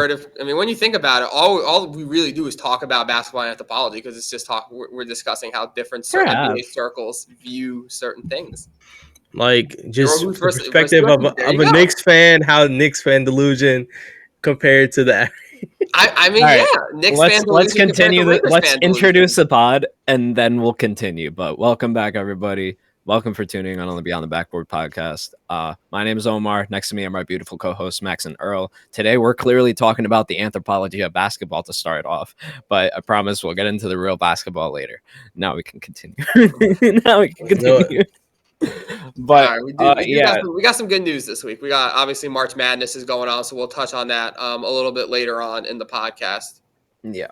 narrative. I mean, when you think about it, all we really do is talk about basketball anthropology because it's just we're discussing how different certain NBA circles view certain things. Like just perspective of a Knicks fan, how Knicks fan delusion compared to the. I mean, right. Knicks fan delusion. Let's continue. Let's introduce the pod and then we'll continue. But welcome back, everybody. Welcome for tuning in on the Beyond the Backboard Podcast. My name is Omar. Next to me are my beautiful co-hosts, Max and Earl. Today, we're clearly talking about the anthropology of basketball to start off, but I promise we'll get into the real basketball later. Now we can continue. But right, we got some good news this week. We got obviously March Madness is going on, so we'll touch on that a little bit later on in the podcast. Yeah.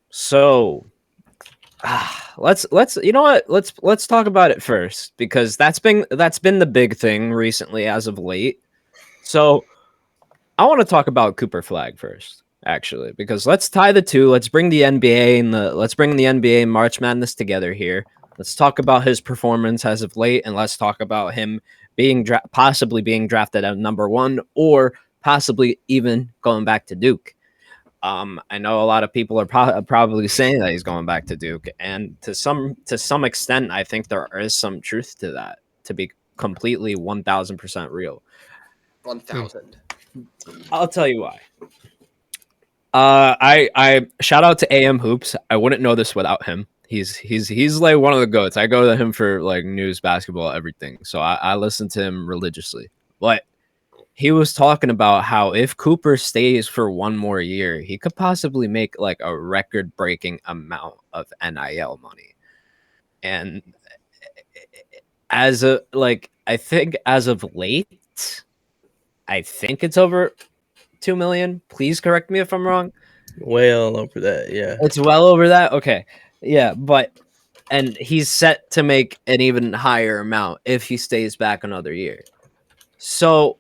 So. Let's you know what, let's talk about it first because that's been the big thing recently as of late. So I want to talk about Cooper Flagg first, actually, because let's tie the two. Let's bring the NBA and March Madness together here. Let's talk about his performance as of late, and let's talk about him being possibly being drafted at number 1 or possibly even going back to Duke. I know a lot of people are probably saying that he's going back to Duke, and to some extent, I think there is some truth to that. To be completely 1,000% real. 1,000. I'll tell you why. I shout out to AM Hoops. I wouldn't know this without him. He's like one of the GOATs. I go to him for like news, basketball, everything. So I listen to him religiously. But he was talking about how if Cooper stays for one more year, he could possibly make like a record-breaking amount of NIL money. And I think as of late, I think it's over 2 million. Please correct me if I'm wrong. Well over that, yeah. It's well over that? Okay. Yeah, and he's set to make an even higher amount if he stays back another year. So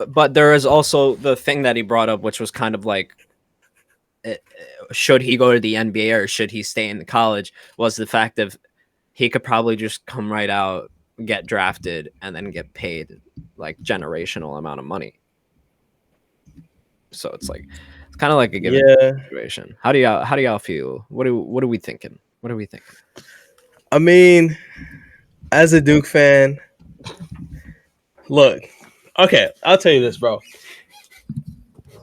but there is also the thing that he brought up, which was kind of like, should he go to the NBA or should he stay in the college, was the fact of he could probably just come right out, get drafted, and then get paid like generational amount of money. So it's kind of like a given situation. How do y'all feel? What are we thinking? What are we thinking? I mean, as a Duke fan, look. Okay, I'll tell you this, bro.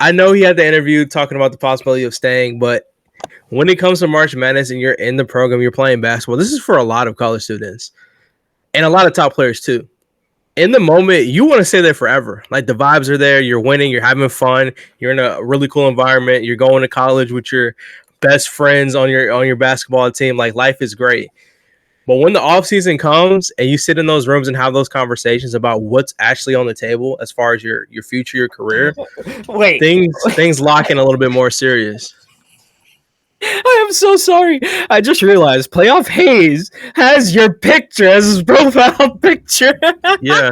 I know he had the interview talking about the possibility of staying, but when it comes to March Madness and you're in the program, you're playing basketball, this is for a lot of college students and a lot of top players too. In the moment, you want to stay there forever. Like the vibes are there, you're winning, you're having fun, you're in a really cool environment, you're going to college with your best friends on your basketball team. Like life is great. But when the offseason comes and you sit in those rooms and have those conversations about what's actually on the table as far as your future, your career, things lock in a little bit more serious. I am so sorry. I just realized Playoff Hayes has your picture as his profile picture. Yeah.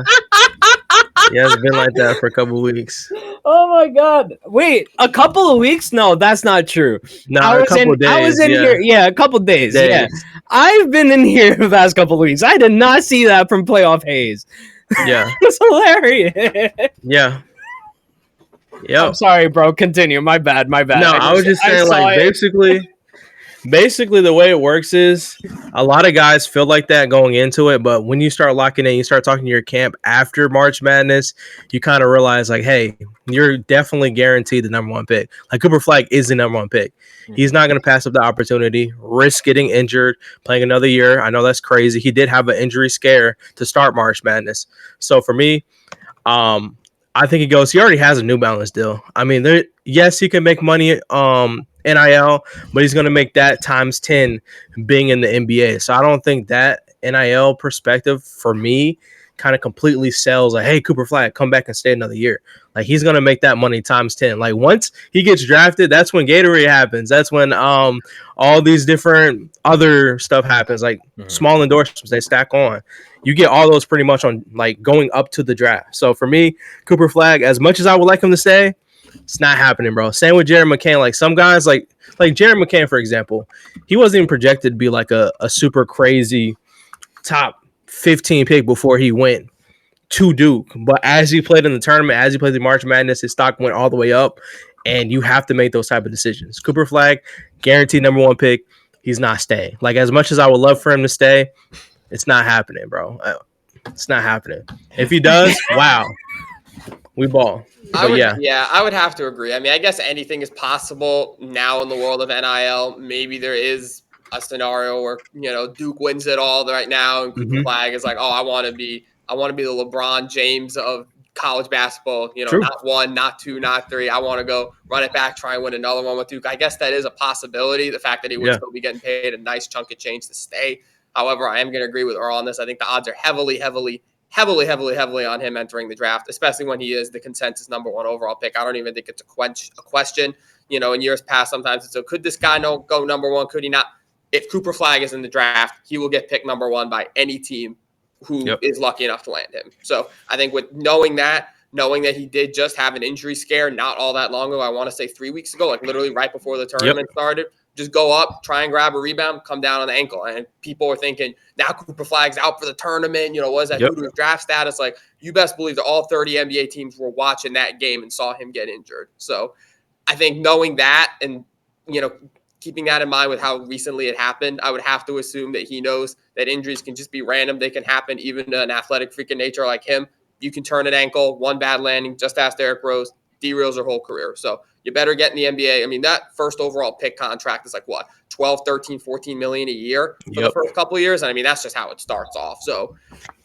Yeah, it's been like that for a couple of weeks. Oh my God! Wait, a couple of weeks? No, that's not true. No, a couple of days. I was in here. Yeah, a couple of days. Yeah, I've been in here the past couple of weeks. I did not see that from Playoff Hayes. Yeah, it's hilarious. Yeah. Yeah. I'm sorry, bro. Continue. My bad. No, I was just saying, like, basically the way it works is a lot of guys feel like that going into it, but when you start locking in, you start talking to your camp after March Madness, you kind of realize like, hey, you're definitely guaranteed the number 1 pick. Like Cooper Flagg is the number 1 pick. He's not going to pass up the opportunity, risk getting injured, playing another year. I know that's crazy. He did have an injury scare to start March Madness. So for me, I think he already has a New Balance deal. I mean, yes, he can make money NIL, but he's going to make that times 10 being in the NBA. So I don't think that NIL perspective for me kind of completely sells like, hey, Cooper Flagg, come back and stay another year. Like he's going to make that money times 10. Like once he gets drafted, that's when Gatorade happens. That's when all these different other stuff happens, like small endorsements, they stack on. You get all those pretty much on like going up to the draft. So for me, Cooper Flagg, as much as I would like him to stay, it's not happening, bro. Same with Jared McCain. Like some guys, like Jared McCain, for example, he wasn't even projected to be like a super crazy top 15 pick before he went to Duke. But as he played in the tournament, as he played the March Madness, his stock went all the way up. And you have to make those type of decisions. Cooper Flagg, guaranteed number one pick. He's not staying. Like, as much as I would love for him to stay, it's not happening, bro. It's not happening. If he does, wow, we ball. I would have to agree. I mean, I guess anything is possible now in the world of NIL. Maybe there is a scenario where, you know, Duke wins it all right now, and Cooper Flagg is like, oh, I want to be the LeBron James of college basketball, you know, True. Not 1, not 2, not 3. I want to go run it back, try and win another one with Duke. I guess that is a possibility. The fact that he would still be getting paid a nice chunk of change to stay. However, I am going to agree with Earl on this. I think the odds are heavily on him entering the draft, especially when he is the consensus number 1 overall pick. I don't even think it's a question. You know, in years past, sometimes it's so could this guy go number 1? Could he not? If Cooper Flagg is in the draft, he will get picked number 1 by any team who is lucky enough to land him. So I think with knowing that he did just have an injury scare not all that long ago, I want to say 3 weeks ago, like literally right before the tournament started, just go up, try and grab a rebound, come down on the ankle. And people were thinking, now Cooper Flagg's out for the tournament. You know, what does that do to his draft status? Like, you best believe that all 30 NBA teams were watching that game and saw him get injured. So I think knowing that and, you know, keeping that in mind with how recently it happened, I would have to assume that he knows that injuries can just be random. They can happen even to an athletic freak of nature like him. You can turn an ankle, one bad landing, just ask Derrick Rose, derails your whole career. So you better get in the NBA. I mean, that first overall pick contract is like what, 12, 13, 14 million a year for the first couple of years. And I mean, that's just how it starts off. So,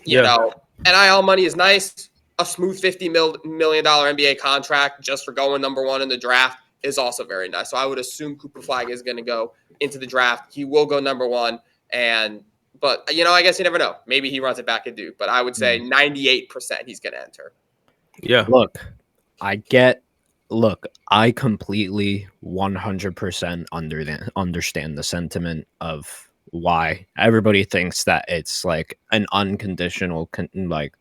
you know, NIL money is nice. A smooth $50 million NBA contract just for going number 1 in the draft is also very nice. So I would assume Cooper Flagg is going to go into the draft. He will go number 1. But, you know, I guess you never know. Maybe he runs it back at Duke. But I would say 98% he's going to enter. Yeah. Look, I completely 100% understand the sentiment of why everybody thinks that it's like an unconditional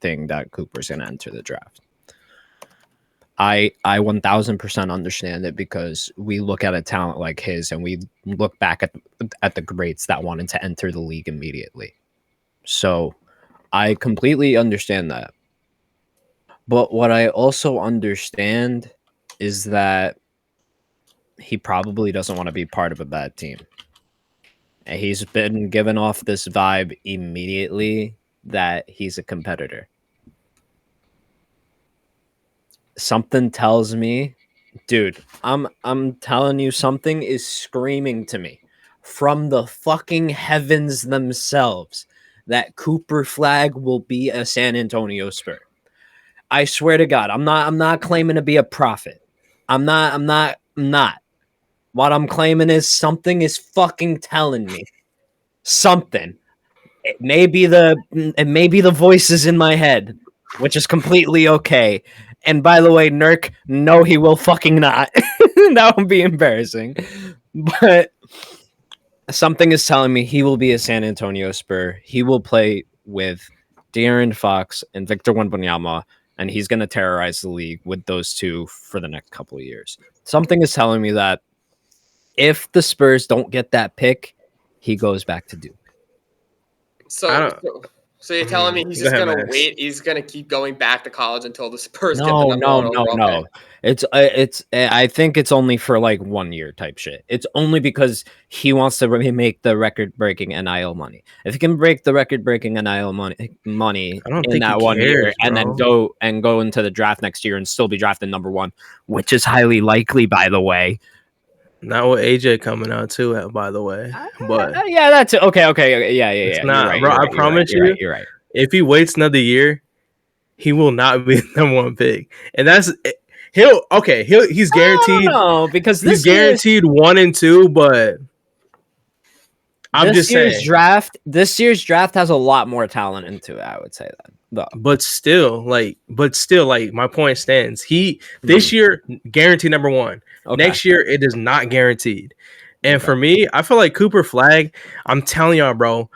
thing that Cooper's going to enter the draft. I 1000% understand it because we look at a talent like his and we look back at the greats that wanted to enter the league immediately. So I completely understand that. But what I also understand is that he probably doesn't want to be part of a bad team. And he's been given off this vibe immediately that he's a competitor. Something tells me, dude, I'm telling you, something is screaming to me from the fucking heavens themselves that Cooper Flagg will be a San Antonio Spur. I swear to God, I'm not claiming to be a prophet. I'm not. What I'm claiming is something is fucking telling me something. It may be the voices in my head, which is completely okay. And by the way, Nurk, no, he will fucking not. That would be embarrassing. But something is telling me he will be a San Antonio Spur. He will play with De'Aaron Fox and Victor Wembanyama, and he's going to terrorize the league with those two for the next couple of years. Something is telling me that if the Spurs don't get that pick, he goes back to Duke. So you're telling me he's just going to wait? He's going to keep going back to college until the Spurs get the number 1 overall pick? I think it's only for like 1 year type shit. It's only because he wants to make the record-breaking NIL money. If he can break the record-breaking NIL money in that 1 year, and then go into the draft next year and still be drafted number 1, which is highly likely, by the way. Not with AJ coming out too, by the way. But that's okay. Yeah. It's not, bro. I promise you. You're right. If he waits another year, he will not be the number 1 pick, and that's he's guaranteed. No, because he's guaranteed 1 and 2, but I'm just saying this year's draft has a lot more talent into it. I would say that. But still, my point stands. This year guaranteed number 1. Okay. Next year it is not guaranteed. And for me, I feel like Cooper Flagg, I'm telling y'all, bro.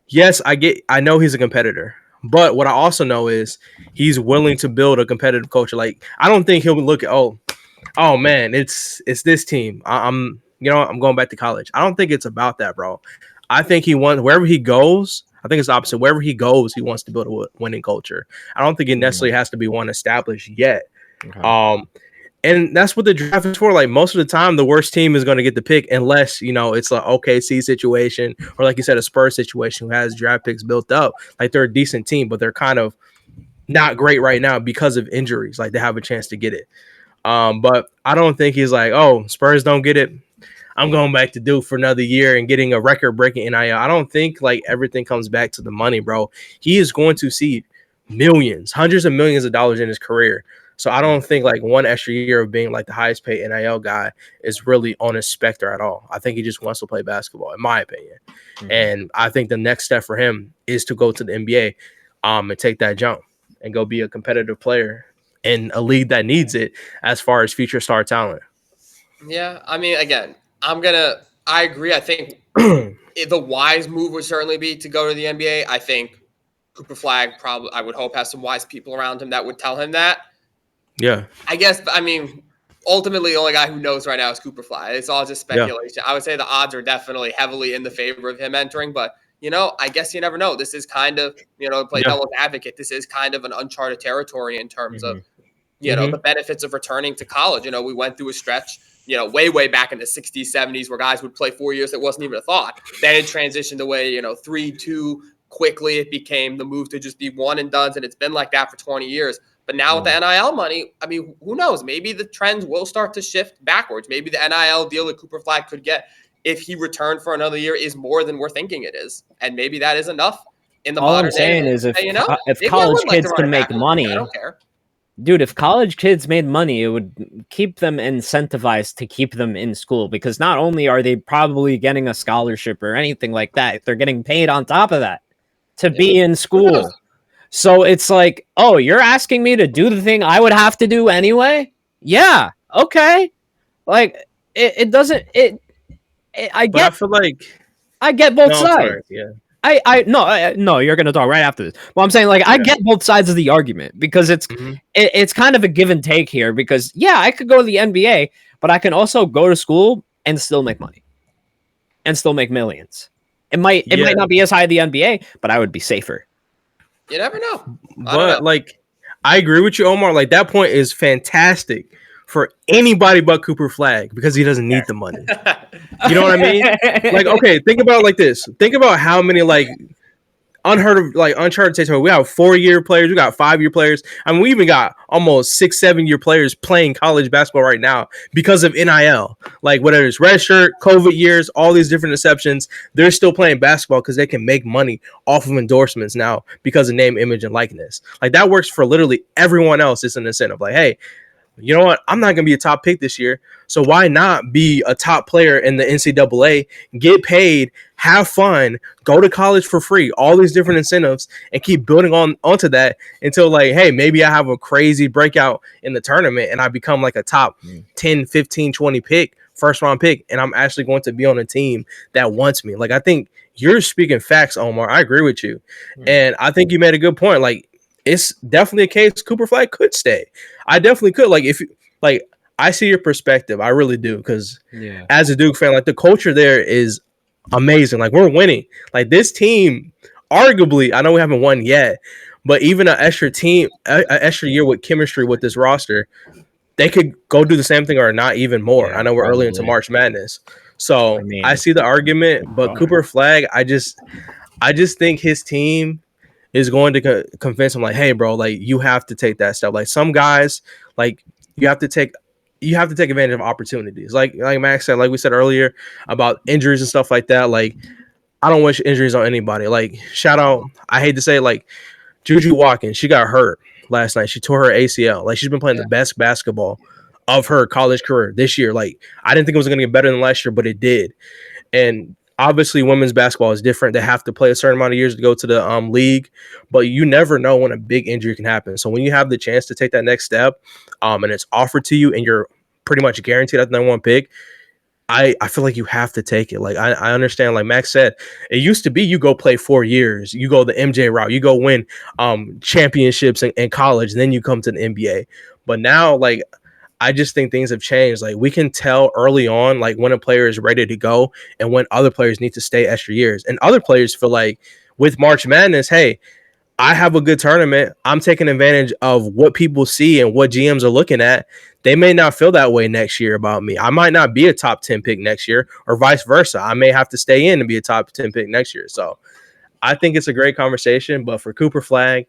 Yes, I know he's a competitor, but what I also know is he's willing to build a competitive culture. Like, I don't think he'll look at oh man, it's this team. I'm going back to college. I don't think it's about that, bro. I think he wants wherever he goes. I think it's the opposite. Wherever he goes, he wants to build a winning culture. I don't think it necessarily has to be one established yet. Okay. And that's what the draft is for. Like most of the time, the worst team is going to get the pick unless, it's an OKC situation or like you said, a Spurs situation who has draft picks built up. Like they're a decent team, but they're kind of not great right now because of injuries. Like they have a chance to get it. But I don't think he's like, oh, Spurs don't get it. I'm going back to Duke for another year and getting a record-breaking NIL. I don't think like everything comes back to the money, bro. He is going to see millions, hundreds of millions of dollars in his career. So I don't think like one extra year of being like the highest paid NIL guy is really on his specter at all. I think he just wants to play basketball, in my opinion. And I think the next step for him is to go to the NBA and take that jump and go be a competitive player in a league that needs it as far as future star talent. Yeah, I mean, again, I agree. I think the wise move would certainly be to go to the NBA. I think Cooper Flagg I would hope, has some wise people around him that would tell him that. Yeah. I guess, ultimately, the only guy who knows right now is Cooper Flagg. It's all just speculation. Yeah. I would say the odds are definitely heavily in the favor of him entering, but, I guess you never know. This is kind of, to play devil's advocate, this is kind of an uncharted territory in terms of, the benefits of returning to college. We went through a stretch, way back in the 60s, 70s where guys would play 4 years. That wasn't even a thought. Then it transitioned away, 3-2 quickly. It became the move to just be one and done. And it's been like that for 20 years. But now with the NIL money, who knows? Maybe the trends will start to shift backwards. Maybe the NIL deal that Cooper Flagg could get if he returned for another year is more than we're thinking it is. And maybe that is enough in the modern day. All I'm saying is if college kids can make money, I don't care. Dude, if college kids made money, it would keep them incentivized to keep them in school because not only are they probably getting a scholarship or anything like that, they're getting paid on top of that to be in school. So it's like, oh, you're asking me to do the thing I would have to do anyway? Yeah, okay. Like, I feel like I get both sides. No, you're gonna talk right after this. Well, I'm saying I get both sides of the argument because it's kind of a give and take here. Because I could go to the NBA, but I can also go to school and still make money, and still make millions. It might not be as high as the NBA, but I would be safer. You never know. But I agree with you, Omar. Like that point is fantastic for anybody but Cooper Flagg because he doesn't need the money. You know what I mean? Like, okay, think about it like this. Think about how many unheard of uncharted territory. We have 4-year players, we got 5-year players. We even got almost 6-7-year players playing college basketball right now because of NIL. Like whether it's redshirt, COVID years, all these different exceptions, they're still playing basketball because they can make money off of endorsements now because of name, image, and likeness. Like that works for literally everyone else. It's an incentive. Like, hey, you know what? I'm not going to be a top pick this year. So why not be a top player in the NCAA, get paid, have fun, go to college for free, all these different incentives, and keep building onto that until hey, maybe I have a crazy breakout in the tournament and I become a top 10, 15, 20 pick, first round pick. And I'm actually going to be on a team that wants me. I think you're speaking facts, Omar. I agree with you. And I think you made a good point. It's definitely a case Cooper Flagg could stay. I definitely could. I see your perspective. I really do. Because as a Duke fan, the culture there is amazing. We're winning. This team, arguably, I know we haven't won yet, but even an extra year with chemistry with this roster, they could go do the same thing or not even more. I know we're early into March Madness. So I see the argument, but Cooper Flagg, I just think his team is going to convince him hey, bro, you have to take that step. Some guys, you have to take advantage of opportunities. Like Max said, like we said earlier about injuries and stuff like that. I don't wish injuries on anybody. Shout out, I hate to say Juju Watkins, she got hurt last night. She tore her ACL. She's been playing the best basketball of her college career this year. I didn't think it was going to get better than last year, but it did. And obviously, women's basketball is different. They have to play a certain amount of years to go to the league, but you never know when a big injury can happen. So when you have the chance to take that next step, and it's offered to you, and you're pretty much guaranteed at the number one pick, I feel like you have to take it. I understand. Like Max said, it used to be you go play 4 years, you go the MJ route, you go win championships in college, and then you come to the NBA. But now, I just think things have changed. We can tell early on, when a player is ready to go and when other players need to stay extra years. And other players feel with March Madness, hey, I have a good tournament. I'm taking advantage of what people see and what GMs are looking at. They may not feel that way next year about me. I might not be a top 10 pick next year, or vice versa. I may have to stay in and be a top 10 pick next year. So I think it's a great conversation. But for Cooper Flagg,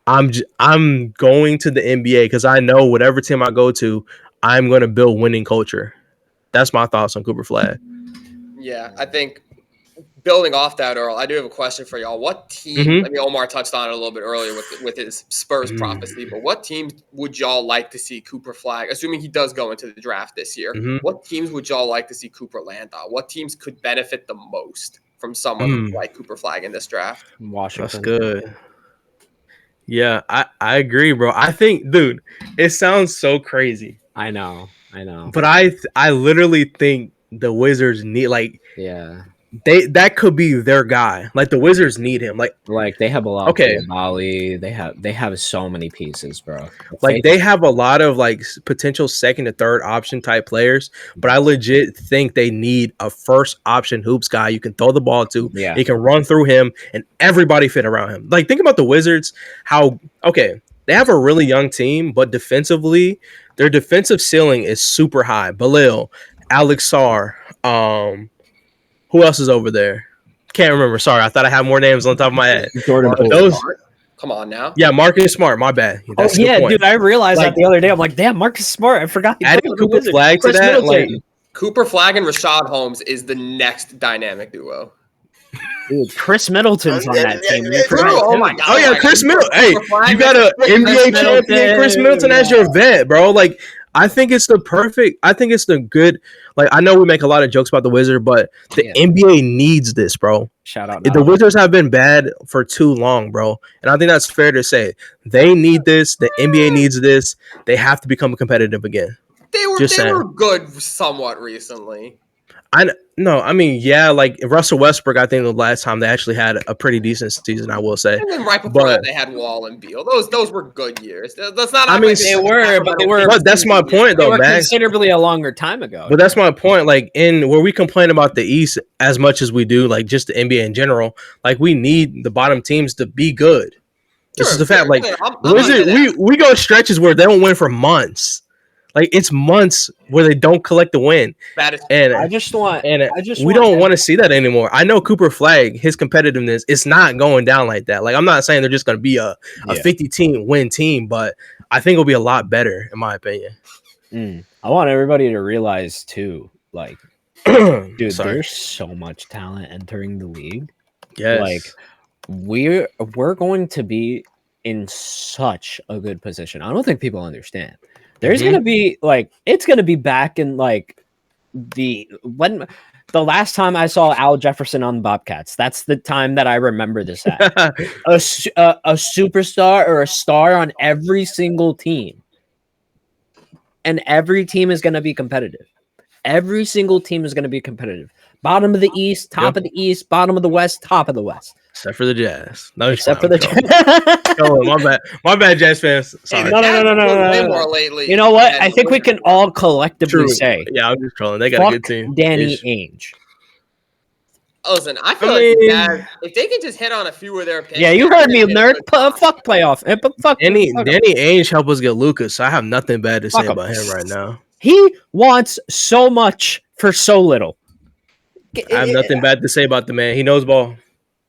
I'm going to the NBA because I know whatever team I go to, I'm going to build winning culture. That's my thoughts on Cooper Flagg. Yeah, I think building off that, Earl, I do have a question for y'all. What team, I mean, Omar touched on it a little bit earlier with his Spurs prophecy, but what teams would y'all like to see Cooper Flagg, assuming he does go into the draft this year, what teams would y'all like to see Cooper land on? What teams could benefit the most from someone like Cooper Flagg in this draft? Washington. That's good. Yeah, I agree, bro. I think, dude, it sounds so crazy. I know. But I literally think the Wizards need, like, that could be their guy. Like, the Wizards need him. Like they have a lot. Okay, Bali. They have so many pieces, bro. Like they have a lot of like potential second to third option type players. But I legit think they need a first option hoops guy you can throw the ball to. Yeah, you can run through him and everybody fit around him. Like, think about the Wizards. They have a really young team, but defensively, their defensive ceiling is super high. Balil, Alex Sarr, who else is over there? Can't remember. Sorry, I thought I had more names on the top of my head. Jordan, come on now. Yeah, Marcus Smart. My bad. That's dude. I realized that the other day. I'm like, damn, Marcus Smart. I forgot. Adding Cooper Flagg to that, like Cooper Flagg and Rashad Holmes is the next dynamic duo. Dude, Chris Middleton's on that team. Oh my god! Oh yeah, Chris Middleton. Hey, you got an NBA champion, Chris Middleton as your vet, bro. Like, I think it's the good. Like, I know we make a lot of jokes about the Wizards, but the NBA needs this, bro. Shout out. The Wizards have been bad for too long, bro. And I think that's fair to say. They need this. The NBA needs this. They have to become competitive again. They were good somewhat recently. Like Russell Westbrook, I think the last time they actually had a pretty decent season, I will say. And then right before that, they had Wall and Beal. Those were good years. That's not. They were. But that's my point, though, man. Considerably a longer time ago. But that's my point. Like, in where we complain about the East as much as we do, like just the NBA in general, like we need the bottom teams to be good. This is the fact. Like, we go stretches where they don't win for months. Like, it's months where they don't collect the win. And we don't want to see that anymore. I know Cooper Flagg, his competitiveness, it's not going down like that. Like, I'm not saying they're just going to be a 50-team win team, but I think it'll be a lot better, in my opinion. I want everybody to realize, too, like, dude, there's so much talent entering the league. Yes. Like, we're going to be in such a good position. I don't think people understand. There's gonna be it's gonna be back in like the last time I saw Al Jefferson on the Bobcats. That's the time that I remember this at. a superstar or a star on every single team, and every team is gonna be competitive. Every single team is gonna be competitive. Bottom of the East, top of the East, bottom of the West, top of the West. Except for the Jazz. No, except for the Jazz. My bad, Jazz fans. Sorry. No. More lately. You know what? I think we can all collectively say. Yeah, I'm just trolling. They got a good team. Danny Ainge. Listen, I feel like if they can just hit on a few of their picks. Yeah, you heard me, nerd. Fuck playoff. Danny Ainge helped us get Lucas, so I have nothing bad to say about him right now. He wants so much for so little. I have nothing bad to say about the man. He knows ball.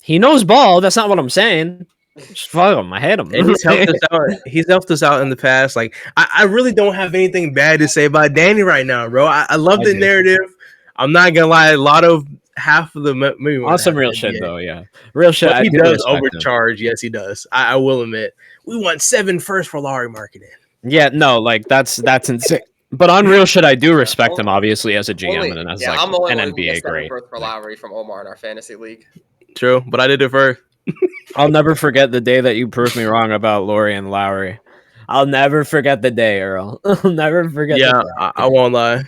He knows ball. That's not what I'm saying. Just fuck him. I hate him. And he's helped us out. He's helped us out in the past. Like, I really don't have anything bad to say about Danny right now, bro. I love the narrative. I'm not gonna lie. Half of the maybe on some real shit though. Yeah, real shit. He does overcharge. Yes, he does. I will admit. We want 7 first for Lowry marketing. Yeah, no, like that's insane. But on real shit, I do respect him, obviously, as a GM and as an NBA great. For Lowry from Omar in our fantasy league. True, but I did it first. I'll never forget the day that you proved me wrong about Lowry and Lowry. I'll never forget the day, Earl. I'll never forget. Yeah, I won't lie.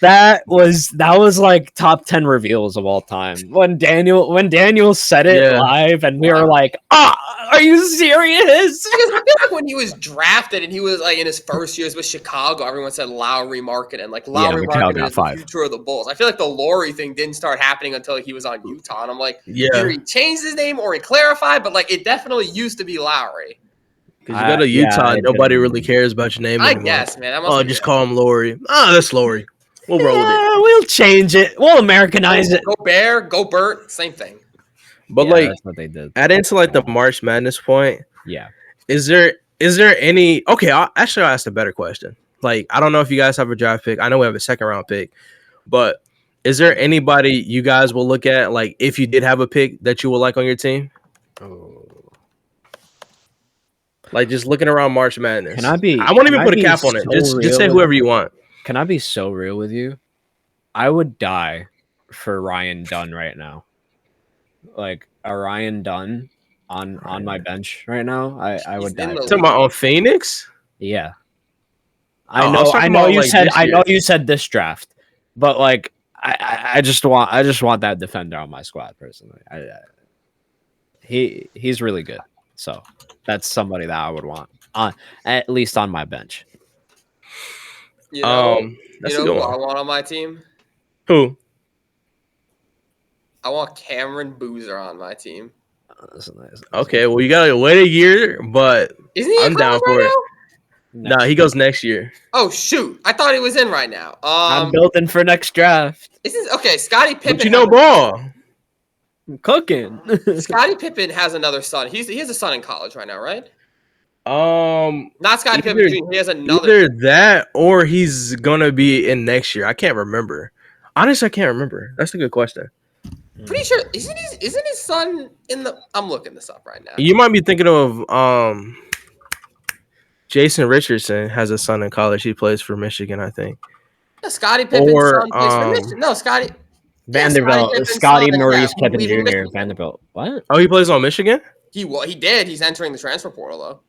That was like top 10 reveals of all time. When Daniel said it live, and we were like, are you serious? Because I feel like when he was drafted and he was like in his first years with Chicago, everyone said Lowry Markkanen. Like Lowry Markkanen is the future of the Bulls. I feel like the Lowry thing didn't start happening until he was on Utah. And I'm like, either he changed his name or he clarified, but like it definitely used to be Lowry. Because you go to Utah, nobody really cares about your name anymore. I guess, man. Just call him Lowry. That's Lowry. We'll roll with it. We'll change it. We'll Americanize it. Go Bear, go Bert, same thing. But like, that's what they did. Adding to like the March Madness point. Yeah. Is there any? Okay, I'll ask a better question. Like, I don't know if you guys have a draft pick. I know we have a second round pick, but is there anybody you guys will look at, like, if you did have a pick that you would like on your team? Oh. Like, just looking around March Madness. I won't even put a cap on it. Just say whoever you want. Can I be so real with you? I would die for Ryan Dunn right now. Like a Ryan Dunn on my bench right now. I would die. Talking about on Phoenix? Yeah. I know you said this draft, but like I just want that defender on my squad personally. He's really good. So that's somebody that I would want on, at least on my bench. You know who I want on my team? Who? I want Cameron Boozer on my team. That's nice. Okay, well, you gotta wait a year, but isn't he I'm down for it. No, he goes next year. Oh shoot! I thought he was in right now. I'm building for next draft. Okay? Scottie Pippen. But you know ball. I'm cooking. Scottie Pippen has another son. He has a son in college right now, right? Not Scottie Pippen Jr. He has another. Either that or he's gonna be in next year. I can't remember. Honestly, I can't remember. That's a good question. Pretty sure isn't his son in the? I'm looking this up right now. You might be thinking of Jason Richardson has a son in college. He plays for Michigan, I think. Yeah, Scottie Pippen's son plays for Michigan. No, Scottie. Vanderbilt. Scottie Maurice Pippen Jr. Vanderbilt. What? Oh, he plays on Michigan? He did. He's entering the transfer portal though.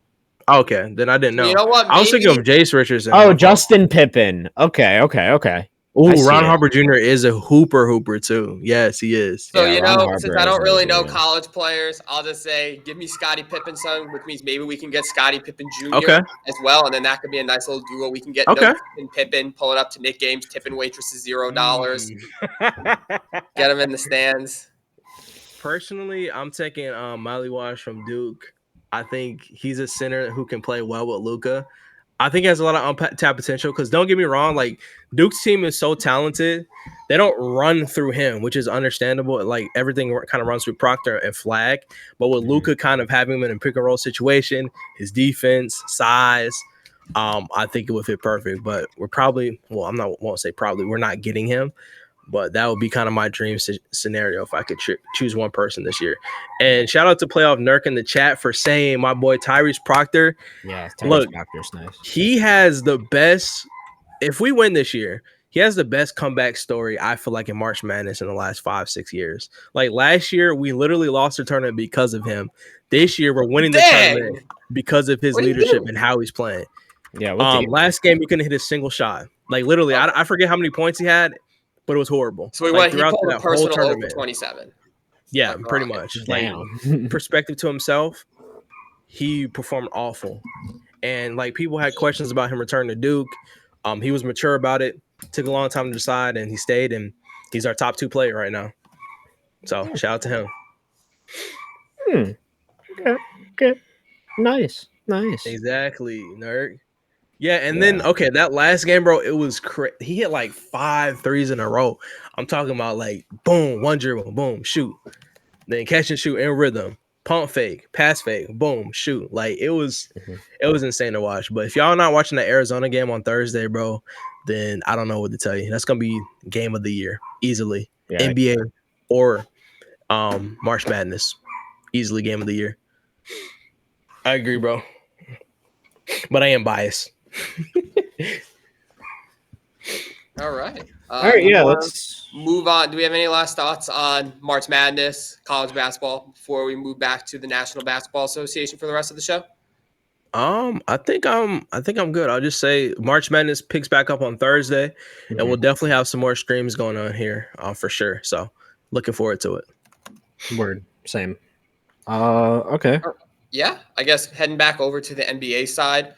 Okay, then I didn't know. You know what? I was thinking of Jace Richardson. Oh, Justin Pippen. Okay. Oh, Ron Harper Jr. is a hooper too. Yes, he is. So, since I don't really know college players, I'll just say, give me Scottie Pippen's son, which means maybe we can get Scottie Pippen Jr. As well, and then that could be a nice little duo. We can get Pippen, pull it up to Nick Games, tipping waitresses $0. Get him in the stands. Personally, I'm taking Miley Wash from Duke. I think he's a center who can play well with Luka. I think he has a lot of untapped potential because don't get me wrong, like Duke's team is so talented. They don't run through him, which is understandable. Like everything kind of runs through Proctor and Flagg. But with Luka kind of having him in a pick and roll situation, his defense, size, I think it would fit perfect. But we're probably, well, won't say probably, we're not getting him. But that would be kind of my dream scenario if I could choose one person this year. And shout out to Playoff Nurk in the chat for saying my boy Tyrese Proctor. Yeah, Tyrese Proctor's nice. He has the best. If we win this year, he has the best comeback story, I feel like, in March Madness in the last 5-6 years. Like last year, we literally lost the tournament because of him. This year, we're winning the tournament because of his leadership and how he's playing. Yeah. Last game, he couldn't hit a single shot. Like literally, I forget how many points he had. But it was horrible. So he pulled a personal over 27. Yeah, pretty much. Like perspective to himself, he performed awful. And like people had questions about him returning to Duke. He was mature about it. Took a long time to decide, and he stayed. And he's our top 2 player right now. So shout out to him. Okay. Nice. Exactly, nerd. Yeah, and then that last game, bro, it was he hit like 5 threes in a row. I'm talking about like boom, one dribble, boom, shoot, then catch and shoot in rhythm, pump fake, pass fake, boom, shoot. Like it was insane to watch. But if y'all not watching the Arizona game on Thursday, bro, then I don't know what to tell you. That's gonna be game of the year easily. Yeah, NBA or March Madness, easily game of the year. I agree, bro, but I am biased. All right. Let's move on. Do we have any last thoughts on March Madness, college basketball, before we move back to the National Basketball Association for the rest of the show? I think I'm good. I'll just say March Madness picks back up on Thursday, and we'll definitely have some more streams going on here, for sure. So, looking forward to it. Word, same. Okay. Yeah, I guess heading back over to the NBA side,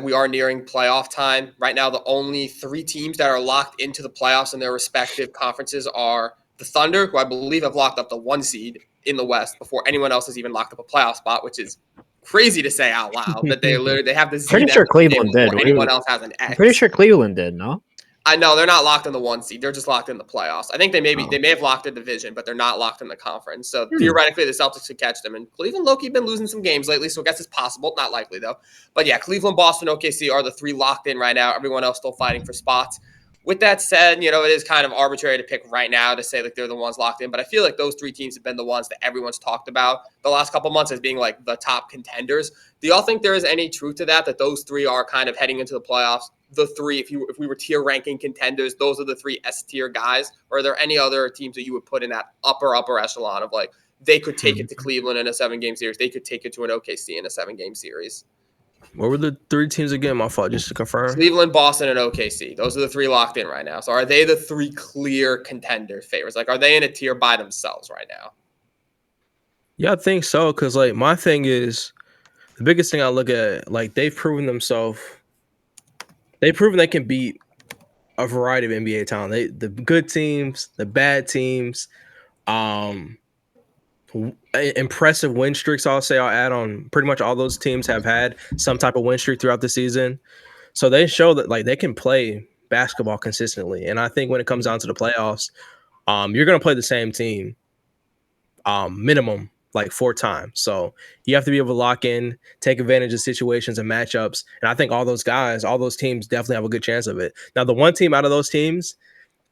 we are nearing playoff time. Right now, the only 3 teams that are locked into the playoffs in their respective conferences are the Thunder, who I believe have locked up the 1 seed in the West before anyone else has even locked up a playoff spot, which is crazy to say out loud that they have the seed. Pretty sure Cleveland did. Anyone else has an X. I'm pretty sure Cleveland did, no? I know they're not locked in the 1 seed. They're just locked in the playoffs. I think they may have locked a division, but they're not locked in the conference. So theoretically, the Celtics could catch them. And Cleveland, low-key, been losing some games lately, so I guess it's possible. Not likely, though. But yeah, Cleveland, Boston, OKC are the 3 locked in right now. Everyone else still fighting for spots. With that said, it is kind of arbitrary to pick right now to say like they're the ones locked in. But I feel like those 3 teams have been the ones that everyone's talked about the last couple months as being like the top contenders. Do y'all think there is any truth to that those 3 are kind of heading into the playoffs? The 3, if we were tier ranking contenders, those are the 3 S tier guys. Or are there any other teams that you would put in that upper echelon of like they could take it to Cleveland in a 7-game series, they could take it to an OKC in a 7-game series? What were the 3 teams again? My fault, just to confirm. Cleveland, Boston, and OKC. Those are the 3 locked in right now. So are they the 3 clear contender favorites? Like, are they in a tier by themselves right now? Yeah, I think so. Because like my thing is, the biggest thing I look at, like they've proven themselves. They've proven they can beat a variety of NBA talent. The good teams, the bad teams, impressive win streaks. I'll add on. Pretty much all those teams have had some type of win streak throughout the season, so they show that like they can play basketball consistently. And I think when it comes down to the playoffs, you're gonna play the same team, minimum like 4 times. So you have to be able to lock in, take advantage of situations and matchups. And I think all those teams definitely have a good chance of it. Now, the one team out of those teams,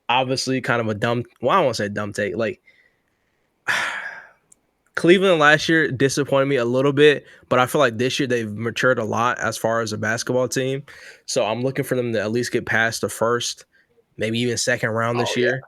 obviously kind of I don't want to say dumb take. Like Cleveland last year disappointed me a little bit, but I feel like this year they've matured a lot as far as a basketball team. So I'm looking for them to at least get past the first, maybe even second round this year.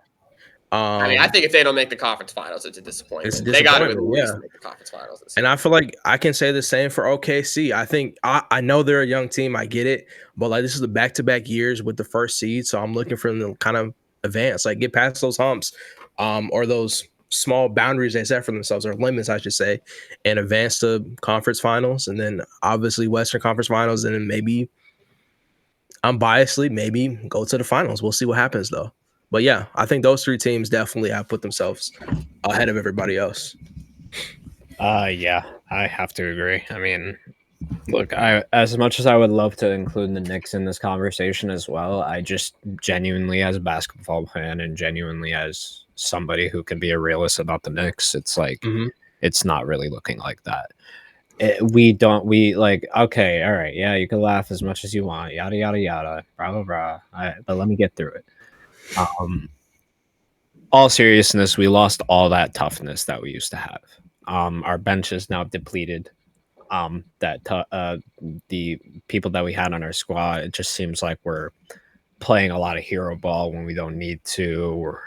I think if they don't make the conference finals, it's a disappointment. They got to at least make the conference finals this year. And I feel like I can say the same for OKC. I think I know they're a young team. I get it. But like this is the back-to-back years with the first seed. So I'm looking for them to kind of advance, like get past those humps or those small boundaries they set for themselves, or limits, I should say, and advance to conference finals. And then obviously Western Conference Finals. And then maybe, unbiasedly, maybe go to the finals. We'll see what happens, though. But yeah, I think those 3 teams definitely have put themselves ahead of everybody else. Yeah, I have to agree. I mean, look, as much as I would love to include the Knicks in this conversation as well, I just genuinely, as a basketball fan and genuinely as somebody who can be a realist about the Knicks, it's like it's not really looking like that. Okay, all right, yeah, you can laugh as much as you want, yada yada yada, blah blah blah. But let me get through it. All seriousness, we lost all that toughness that we used to have. Our bench is now depleted. The people that we had on our squad, it just seems like we're playing a lot of hero ball when we don't need to.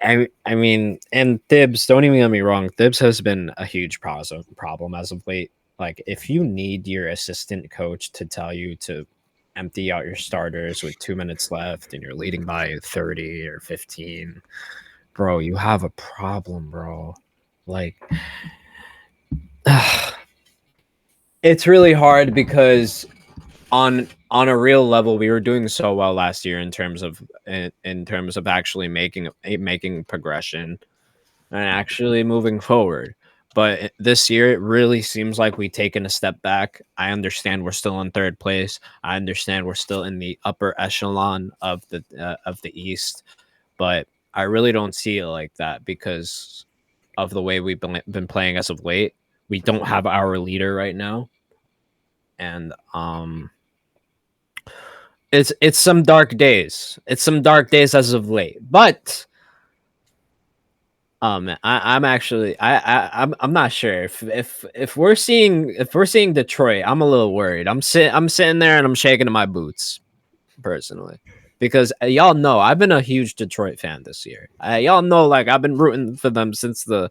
I mean, and Thibs, don't even get me wrong, Thibs has been a huge problem as of late. Like, if you need your assistant coach to tell you to empty out your starters with 2 minutes left and you're leading by 30 or 15, bro, you have a problem, bro. Like, it's really hard because on a real level, we were doing so well last year in terms of actually making progression and actually moving forward. But this year, it really seems like we've taken a step back. I understand we're still in 3rd place. I understand we're still in the upper echelon of the East, but I really don't see it like that because of the way we've been playing as of late. We don't have our leader right now, and it's some dark days. It's some dark days as of late, but. I'm not sure if we're seeing Detroit. I'm a little worried. I'm sitting there and I'm shaking in my boots personally because y'all know I've been a huge Detroit fan this year. Y'all know, like, I've been rooting for them since the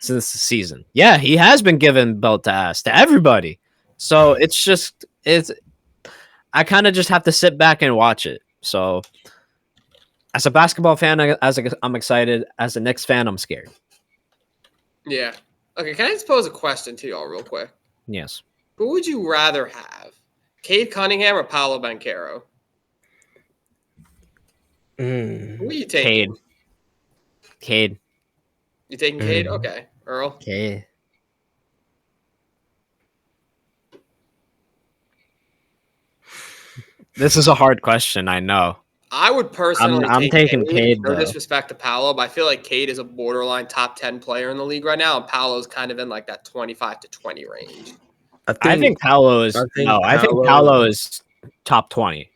since the season. Yeah, he has been giving belt to ass to everybody. So I kind of just have to sit back and watch it. So as a basketball fan, I'm excited. As a Knicks fan, I'm scared. Yeah. Okay, can I just pose a question to y'all real quick? Yes. Who would you rather have? Cade Cunningham or Paolo Banchero? Who are you taking? Cade. You taking Cade? Okay. Earl? Cade. This is a hard question, I know. I would personally I'm taking Cade. No disrespect to Paolo, but I feel like Cade is a borderline top 10 player in the league right now, and Paolo's kind of in like that 25 to 20 range. I think Paolo is Paolo is top 20.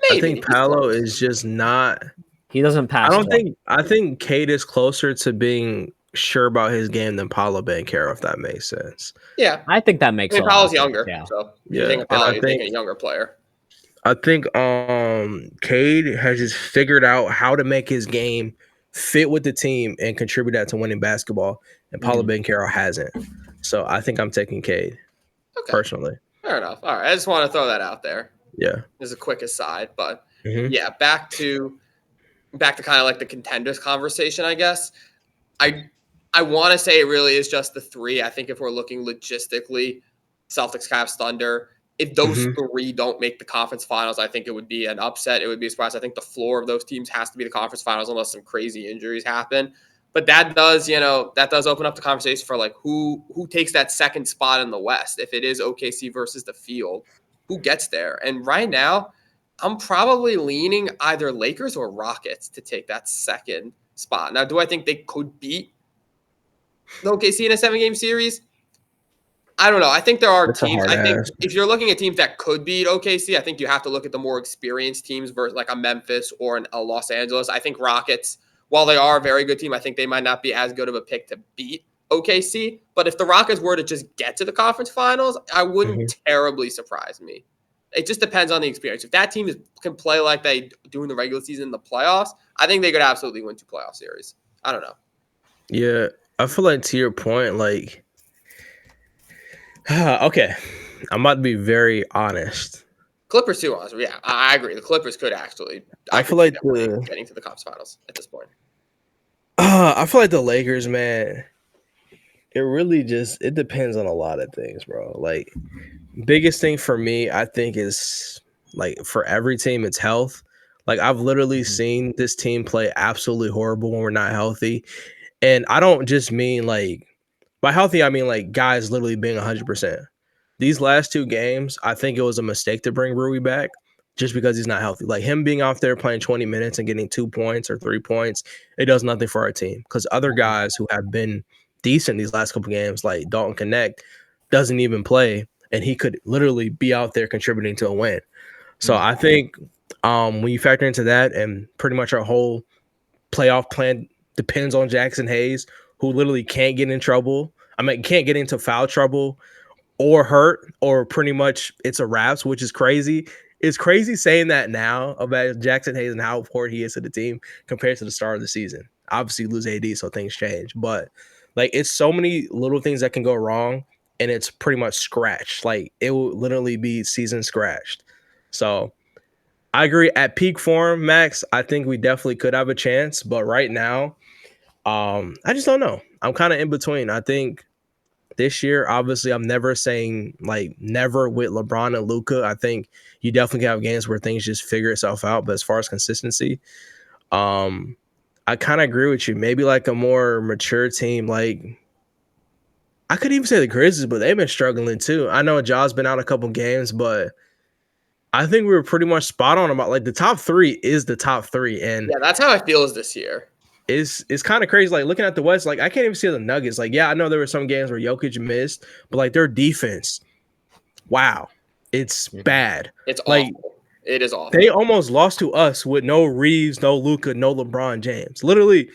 Maybe. I think Paolo is just not. He doesn't pass. I think Cade is closer to being sure about his game than Paolo Banchero, if that makes sense. Yeah, I think that makes sense. Paolo's younger, yeah. So you think Paolo, you think a younger player. I think Cade has just figured out how to make his game fit with the team and contribute that to winning basketball, and Paolo Banchero hasn't. So I think I'm taking Cade personally. Fair enough. All right, I just want to throw that out there. Yeah, as a quick aside, but yeah, back to kind of like the contenders conversation, I guess. I want to say it really is just the three. I think if we're looking logistically, Celtics, Cavs, Thunder, if those three don't make the conference finals, I think it would be an upset. It would be a surprise. I think the floor of those teams has to be the conference finals unless some crazy injuries happen. But that does open up the conversation for like who takes that second spot in the West. If it is OKC versus the field, who gets there? And right now, I'm probably leaning either Lakers or Rockets to take that second spot. Now, do I think they could beat the OKC in a 7-game series? I don't know. I think there are teams. I think if you're looking at teams that could beat OKC, I think you have to look at the more experienced teams versus like a Memphis or a Los Angeles. I think Rockets, while they are a very good team, I think they might not be as good of a pick to beat OKC. But if the Rockets were to just get to the conference finals, I wouldn't terribly surprise me. It just depends on the experience. If that team can play like they do in the regular season in the playoffs, I think they could absolutely win 2 playoff series. I don't know. Yeah, I feel like to your point, like, okay, I'm about to be very honest. Clippers too, honestly. Yeah, I agree. The Clippers could actually. I feel like getting to the conference finals at this point. I feel like the Lakers, man. It really it depends on a lot of things, bro. Like, biggest thing for me, I think, is like for every team, it's health. Like, I've literally seen this team play absolutely horrible when we're not healthy. And I don't just mean like by healthy, I mean like guys literally being 100%. These last 2 games, I think it was a mistake to bring Rui back just because he's not healthy. Like him being out there playing 20 minutes and getting 2 points or 3 points, it does nothing for our team because other guys who have been decent these last couple games, like Dalton Connect, doesn't even play, and he could literally be out there contributing to a win. So I think when you factor into that, and pretty much our whole playoff plan depends on Jackson Hayes, who literally can't get in trouble. I mean, can't get into foul trouble or hurt, or pretty much it's a wraps, which is crazy. It's crazy saying that now about Jackson Hayes and how important he is to the team compared to the start of the season. Obviously, lose AD, so things change, but like it's so many little things that can go wrong, and it's pretty much scratched. Like it will literally be season scratched. So I agree. At peak form, Max, I think we definitely could have a chance, but right now, I just don't know. I'm kind of in between. I think this year, obviously, I'm never saying like never with LeBron and Luka. I think you definitely have games where things just figure itself out. But as far as consistency, I kind of agree with you. Maybe like a more mature team, like I could even say the Grizzlies, but they've been struggling too. I know Jaw's been out a couple games, but I think we were pretty much spot on about like the top 3 is the top 3. And yeah, that's how I feel this year. It's kind of crazy. Like looking at the West, like I can't even see the Nuggets. Like, yeah, I know there were some games where Jokic missed, but like their defense, wow, it's bad. It's like awful. It is awful. They almost lost to us with no Reeves, no Luka, no LeBron James. Literally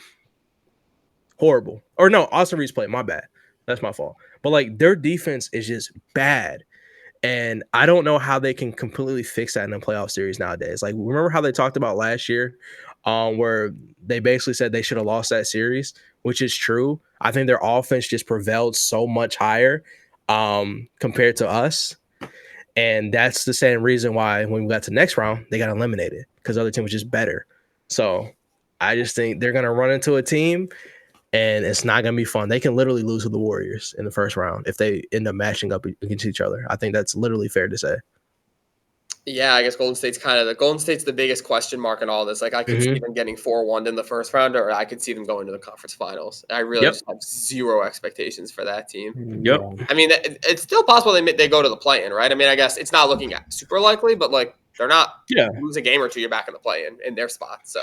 horrible. Or no, Austin Reeves played. My bad. That's my fault. But like their defense is just bad. And I don't know how they can completely fix that in a playoff series nowadays. Like, remember how they talked about last year? where they basically said they should have lost that series, which is true. I think their offense just prevailed so much higher compared to us. And that's the same reason why when we got to the next round, they got eliminated because the other team was just better. So I just think they're going to run into a team and it's not going to be fun. They can literally lose to the Warriors in the first round if they end up matching up against each other. I think that's literally fair to say. Yeah, I guess Golden State's the biggest question mark in all this. Like I could see them getting 4-1 in the first round, or I could see them going to the conference finals. I really just have zero expectations for that team. Yep. I mean, it's still possible they go to the play-in, right? I mean, I guess it's not looking super likely, but like they're not lose a game or two, you're back in the play-in in their spot. So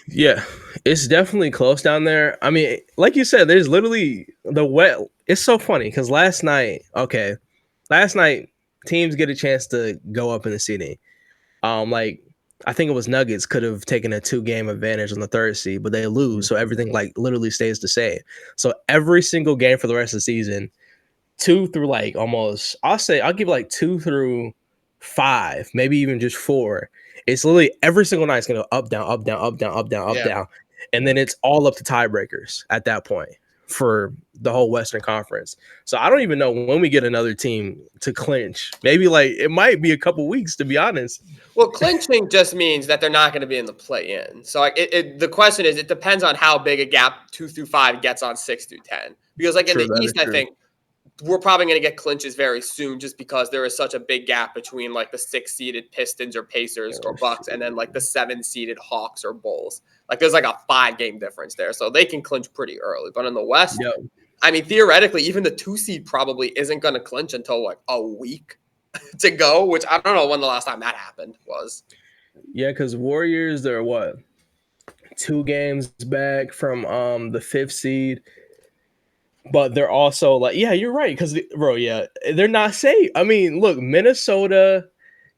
yeah, it's definitely close down there. I mean, like you said, there's literally it's so funny because last night teams get a chance to go up in the seeding. Like I think it was Nuggets could have taken a 2-game advantage on the third seed, but they lose, so everything like literally stays the same. So every single game for the rest of the season, 2 through like almost, I'll give like 2 through 5, maybe even just 4. It's literally every single night it's gonna go up, down, up, down, up, down, up, down, up, down, and then it's all up to tiebreakers at that point for the whole Western Conference. So I don't even know when we get another team to clinch. Maybe like it might be a couple weeks, to be honest. Well, clinching just means that they're not going to be in the play-in. So like the question is, it depends on how big a gap 2 through 5 gets on 6 through 10. Because like in the East, I think we're probably going to get clinches very soon just because there is such a big gap between like the 6-seeded Pistons or Pacers or Bucks and then like the 7-seeded Hawks or Bulls. Like there's like a 5-game difference there. So they can clinch pretty early. But in the West, I mean, theoretically, even the 2-seed probably isn't going to clinch until like a week to go, which I don't know when the last time that happened was. Yeah, because Warriors, they're 2 games back from the 5th seed. But they're also like, yeah, you're right. Because, they're not safe. I mean, look, Minnesota,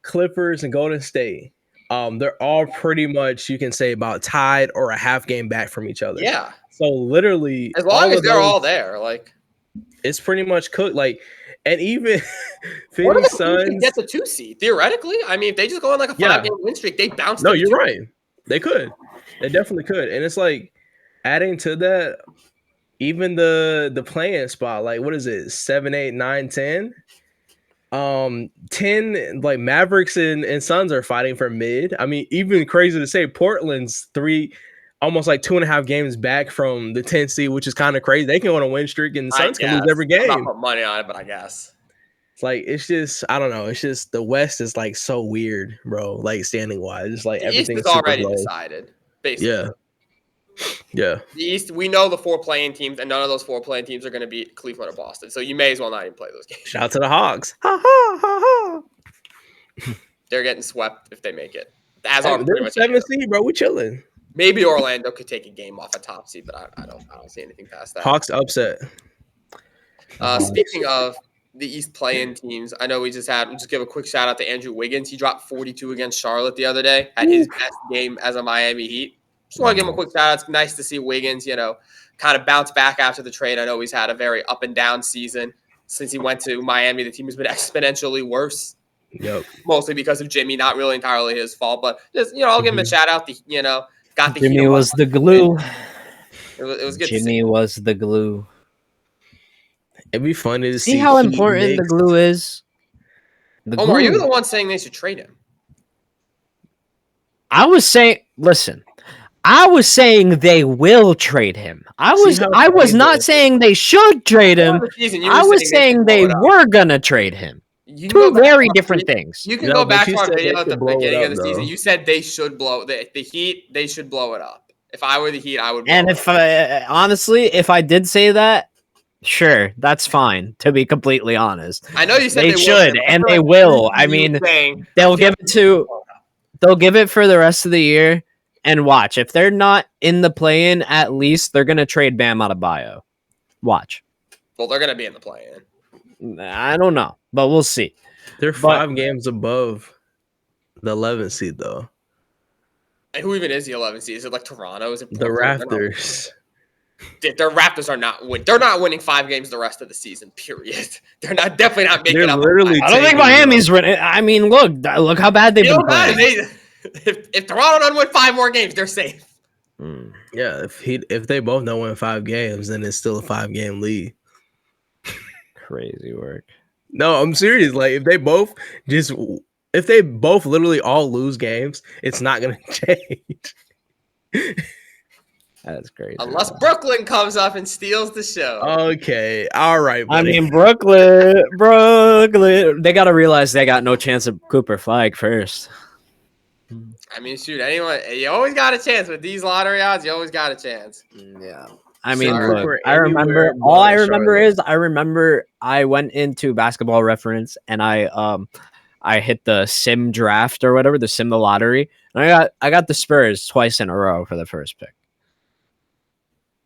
Clippers, and Golden State, they're all pretty much, you can say, about tied or a half game back from each other. Yeah. So literally, as long as they're all there, like it's pretty much cooked. Like, and even Phoenix Suns get the 2 seed theoretically. I mean, if they just go on like a 5-game win streak, they bounce. No, you're right. They could. They definitely could. And it's like adding to that. Even the playing spot, like what is it, 7, 8, 9, 10? 10, like Mavericks and Suns are fighting for mid. I mean, even crazy to say, Portland's 3, almost like 2.5 games back from the 10th seed, which is kind of crazy. They can go on a win streak, and the Suns can lose every game. I'm not putting money on it, but I guess it's like it's just I don't know. It's just the West is like so weird, bro. Like standing wise, it's like everything's already decided, basically. Yeah. The East, we know the 4 playing teams, and none of those 4 playing teams are going to beat Cleveland or Boston. So you may as well not even play those games. Shout out to the Hawks. Ha ha ha ha. They're getting swept if they make it. They're 7th seed, bro. We chilling. Maybe Orlando could take a game off a top seed, but I don't see anything past that. Hawks upset. Speaking of the East play-in teams, I know we'll just give a quick shout out to Andrew Wiggins. He dropped 42 against Charlotte the other day at his best game as a Miami Heat. Just want to give him a quick shout out. It's nice to see Wiggins, kind of bounce back after the trade. I know he's had a very up and down season since he went to Miami. The team has been exponentially worse. Yep. Mostly because of Jimmy, not really entirely his fault, but just I'll give him a shout out. Got the Jimmy was the glue. It was good. Jimmy was the glue. It'd be funny to see how important the glue is. Omar, you're the one saying they should trade him. I was saying they will trade him. I was not saying they should trade him. I was saying they were gonna trade him. Two very different things. You can go back to our video at the beginning of the season. You said they should blow the Heat. They should blow it up. If I were the Heat, I would. And if honestly, if I did say that, sure, that's fine. To be completely honest, I know you said they should, and they will. I mean, they'll give it for the rest of the year. And watch, if they're not in the play-in, at least they're gonna trade Bam Adebayo. Watch. Well, they're gonna be in the play-in. I don't know, but we'll see. They're 5 games above the 11th seed, though. And who even is the 11th seed? Is it like Toronto? Is it the Raptors? Their Raptors are not winning. They're not winning 5 games the rest of the season. Period. They're definitely not making up. I don't think Miami's winning. I mean, look how bad they've been playing. If Toronto doesn't win 5 more games, they're safe. Yeah, if they both don't win 5 games, then it's still a 5-game lead. Crazy work. No, I'm serious. Like if they both literally all lose games, it's not gonna change. That's crazy. Unless Brooklyn comes up and steals the show. Okay, all right. Buddy. I mean, Brooklyn. They got to realize they got no chance of Cooper Flagg first. I mean, shoot, you always got a chance with these lottery odds. You always got a chance. Yeah. I mean, Sorry, look, for I remember. anywhere All I but remember Charlotte. is I went into Basketball Reference and I hit the sim draft or whatever, the lottery, and I got the Spurs twice in a row for the first pick.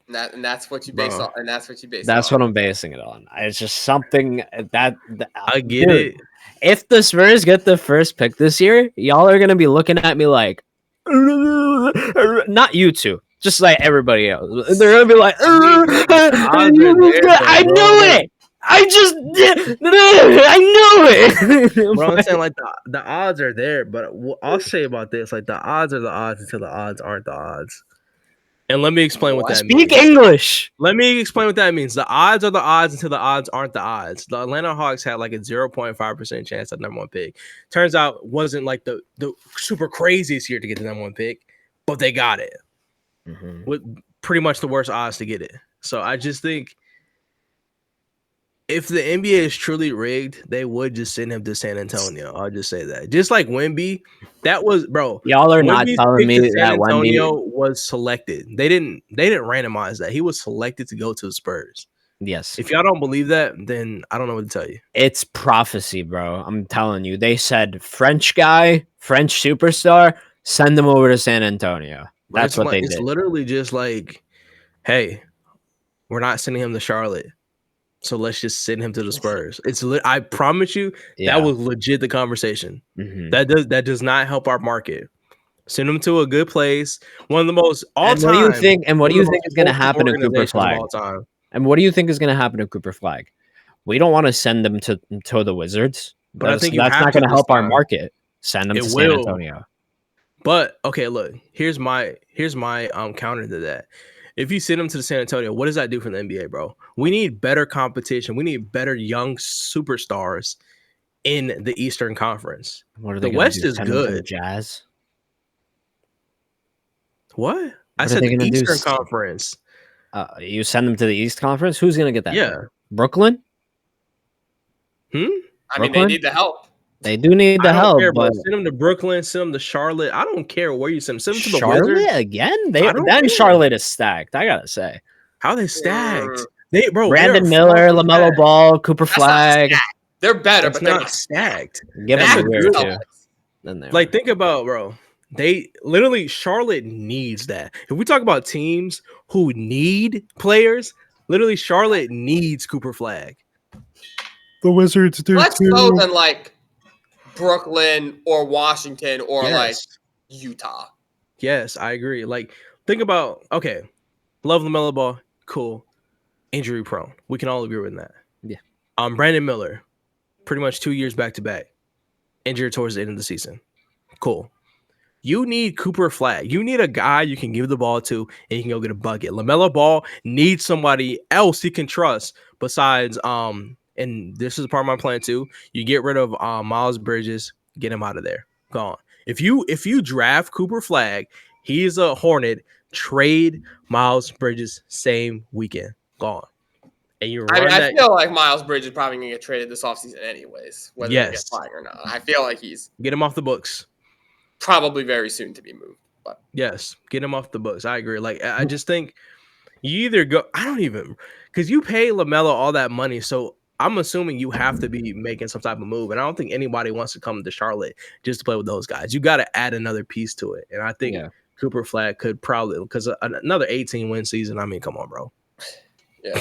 And that's what you base on. And that's what you base. That's on. what I'm basing it on. It's just something that I get it. If the Spurs get the first pick this year, y'all are gonna be looking at me like, not you two, just like everybody else. They're gonna be like, I knew it. I just did. I knew it. Bro, I'm saying like the odds are there, but I'll say about this: like the odds are the odds until the odds aren't the odds. And let me explain what that means. Speak English. Let me explain what that means. The odds are the odds until the odds aren't the odds. The Atlanta Hawks had like a 0.5% chance at number 1 pick. Turns out it wasn't like the super craziest year to get the number 1 pick, but they got it with pretty much the worst odds to get it. So I just think if the NBA is truly rigged, they would just send him to San Antonio. I'll just say that. Just like Wemby, that was, bro. Y'all are not telling me that San Antonio Wemby was selected. They didn't randomize that. He was selected to go to the Spurs. Yes. If y'all don't believe that, then I don't know what to tell you. It's prophecy, bro. I'm telling you. They said French guy, French superstar, send them over to San Antonio. That's what they did. It's literally just like, hey, we're not sending him to Charlotte. So let's just send him to the Spurs. I promise you, that was legit the conversation. That does not help our market. Send him to a good place. One of the most all-time. What do you think is going to happen to Cooper Flagg? And what do you think is going to happen to Cooper Flagg? We don't want to send them to the Wizards, but I think that's not going to help our market. Send them to San Antonio. But okay, look. Here's my counter to that. If you send them to the San Antonio, what does that do for the NBA, bro? We need better competition. We need better young superstars in the Eastern Conference. The West is good. Jazz. What? I said the Eastern Conference. You send them to the East Conference? Who's going to get that? Yeah. Brooklyn? I mean, they need the help. They do need the help. But send them to Brooklyn, send them to Charlotte. I don't care where you send them. Send them to the Charlotte Wizards. again? Charlotte is stacked, I got to say. How are they stacked? Brandon Miller, LaMelo Ball, Cooper Flagg. They're better, but they're not stacked. Give them a weird too. Like, think about, bro. Charlotte needs that. If we talk about teams who need players, literally Charlotte needs Cooper Flagg. The Wizards do less so than like Brooklyn or Washington or like Utah. Yes, I agree. Like, think about, okay, love LaMelo Ball, cool. Injury prone. We can all agree with that. Yeah. Brandon Miller, pretty much 2 years back to back. Injured towards the end of the season. Cool. You need Cooper Flagg. You need a guy you can give the ball to and you can go get a bucket. LaMelo Ball needs somebody else he can trust besides and this is part of my plan too. You get rid of Miles Bridges, get him out of there. Gone. If you draft Cooper Flagg, he's a Hornet, trade Miles Bridges same weekend. Gone. And you run I feel like Miles Bridges is probably gonna get traded this offseason anyways, whether he gets Flagg or not. I feel like get him off the books. Probably very soon to be moved. But yes, get him off the books. I agree. Like, I just think you either go. I don't even, because you pay LaMelo all that money, so I'm assuming you have to be making some type of move. And I don't think anybody wants to come to Charlotte just to play with those guys. You got to add another piece to it. And I think Cooper Flagg could probably, because another 18-win season. I mean, come on, bro. Yeah.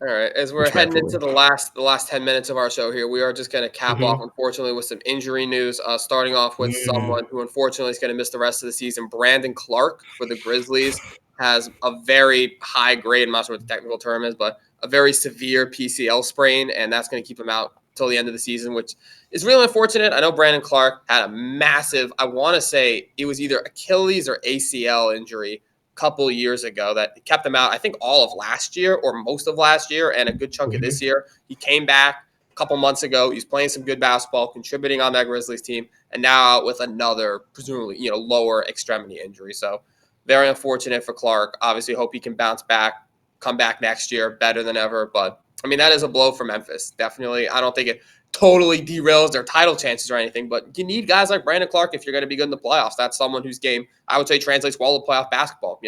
All right, as we're heading into the last 10 minutes of our show here, we are just going to cap off, unfortunately, with some injury news. Starting off with someone who, unfortunately, is going to miss the rest of the season. Brandon Clarke for the Grizzlies has a very high grade, I'm not sure what the technical term is, but a very severe PCL sprain, and that's going to keep him out till the end of the season, which is really unfortunate. I know Brandon Clarke had a massive, I want to say it was either Achilles or ACL injury a couple of years ago that kept him out, I think all of last year or most of last year and a good chunk of this year. He came back a couple months ago. He's playing some good basketball, contributing on that Grizzlies team, and now out with another, presumably, lower extremity injury. So very unfortunate for Clarke. Obviously, hope he can bounce back, come back next year better than ever. But, I mean, that is a blow for Memphis. Definitely. I don't think it totally derails their title chances or anything, but you need guys like Brandon Clarke if you're going to be good in the playoffs. That's someone whose game, I would say, translates well to playoff basketball.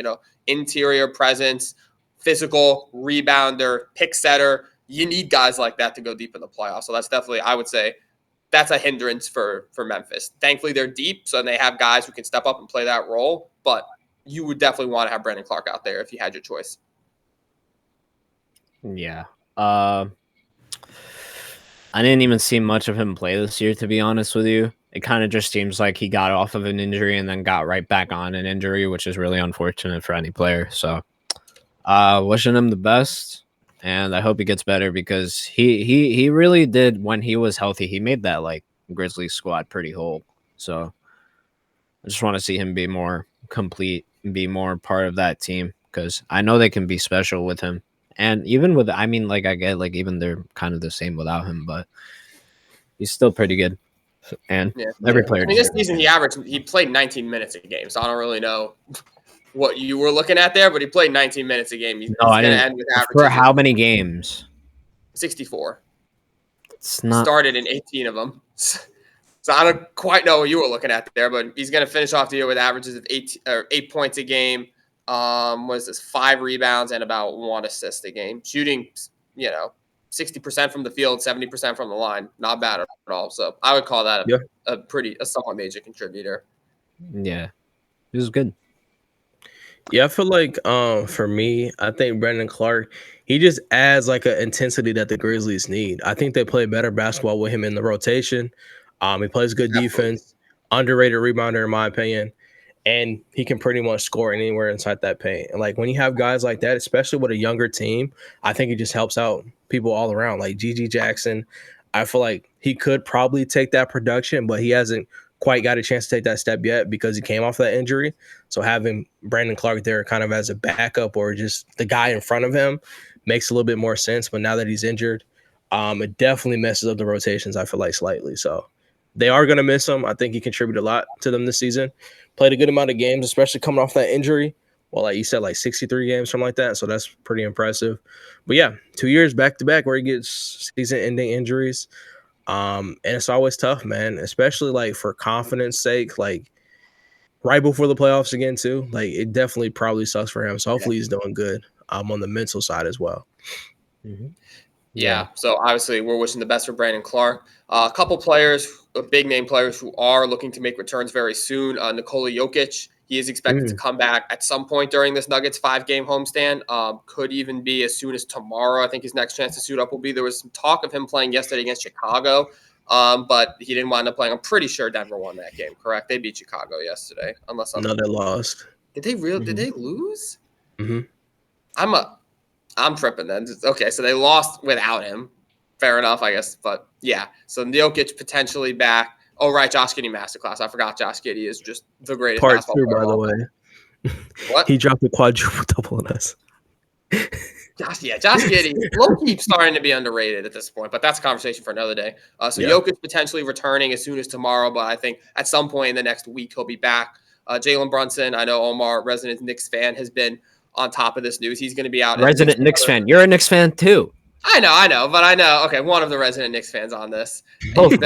Interior presence, physical, rebounder, pick setter. You need guys like that to go deep in the playoffs. So that's definitely, I would say, that's a hindrance for Memphis. Thankfully, they're deep, so they have guys who can step up and play that role, but you would definitely want to have Brandon Clarke out there if you had your choice. Yeah. I didn't even see much of him play this year, to be honest with you. It kind of just seems like he got off of an injury and then got right back on an injury, which is really unfortunate for any player. So wishing him the best, and I hope he gets better because he really did, when he was healthy, he made that Grizzlies squad pretty whole. So I just want to see him be more complete and be more part of that team because I know they can be special with him. And even with, I get even they're kind of the same without him, but he's still pretty good. And every player. This season he played 19 minutes a game, so I don't really know what you were looking at there, but he played 19 minutes a game. He's going to end with average. For how many games? 64. It's not started in 18 of them. So I don't quite know what you were looking at there, but he's going to finish off the year with averages of 8 points a game. What is this? 5 rebounds and about 1 assist a game. Shooting, 60% from the field, 70% from the line. Not bad at all. So I would call that a somewhat major contributor. Yeah, he was good. Yeah, I feel like for me, I think Brandon Clarke, he just adds an intensity that the Grizzlies need. I think they play better basketball with him in the rotation. He plays good defense, underrated rebounder in my opinion. And he can pretty much score anywhere inside that paint. And when you have guys like that, especially with a younger team, I think it just helps out people all around. Like G.G. Jackson, I feel like he could probably take that production, but he hasn't quite got a chance to take that step yet because he came off that injury. So having Brandon Clarke there kind of as a backup or just the guy in front of him makes a little bit more sense. But now that he's injured, it definitely messes up the rotations, I feel like, slightly. So they are going to miss him. I think he contributed a lot to them this season. Played a good amount of games, especially coming off that injury. Well, like you said, 63 games, something like that. So that's pretty impressive. But yeah, 2 years back-to-back where he gets season-ending injuries. And it's always tough, man, especially for confidence sake, right before the playoffs again too. It definitely probably sucks for him. So hopefully he's doing good on the mental side as well. Mm-hmm. Yeah, so obviously we're wishing the best for Brandon Clarke. A couple players, big name players who are looking to make returns very soon. Nikola Jokic, he is expected to come back at some point during this Nuggets 5-game homestand. Could even be as soon as tomorrow. I think his next chance to suit up will be. There was some talk of him playing yesterday against Chicago, but he didn't wind up playing. I'm pretty sure Denver won that game, correct? They beat Chicago yesterday, unless No, they lost. Did they really? Mm-hmm. Did they lose? Mm-hmm. I'm tripping then. Okay, so they lost without him. Fair enough, I guess. But yeah, so Jokic potentially back. Oh, right, Josh Giddey masterclass. I forgot Josh Giddey is just the greatest. Part 2, by the way. What? He dropped a quadruple double on us. Josh Giddey. Low-key starting to be underrated at this point, but that's a conversation for another day. Jokic potentially returning as soon as tomorrow, but I think at some point in the next week he'll be back. Jalen Brunson, I know Omar, resident Knicks fan, has been on top of this news. He's going to be out. Resident Knicks fan. You're a Knicks fan too. I know, but I know. Okay, one of the resident Knicks fans on this. Both.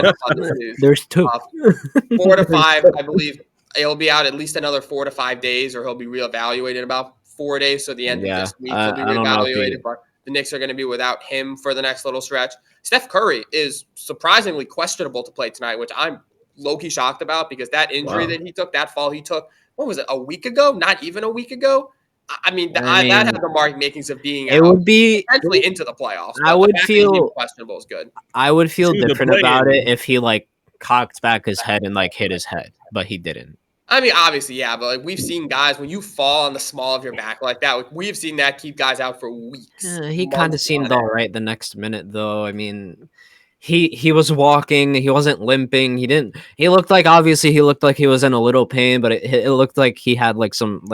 There's 2. 4 to 5, I believe. He'll be out at least another 4 to 5 days, or he'll be reevaluated in about 4 days. So the end of this week, he'll be reevaluated. But the Knicks are going to be without him for the next little stretch. Steph Curry is surprisingly questionable to play tonight, which I'm low-key shocked about because that injury that he took, that fall he took, what was it, a week ago? Not even a week ago? I mean, that had the mark makings of being it would be potentially into the playoffs. I would feel questionable is good. I would feel different about it if he cocked back his head and hit his head, but he didn't. I mean, obviously, yeah, but we've seen guys when you fall on the small of your back like that. We've seen that keep guys out for weeks. He kind of seemed all right the next minute, though. I mean, he was walking. He wasn't limping. He looked like he looked like he was in a little pain, but it looked like he had like some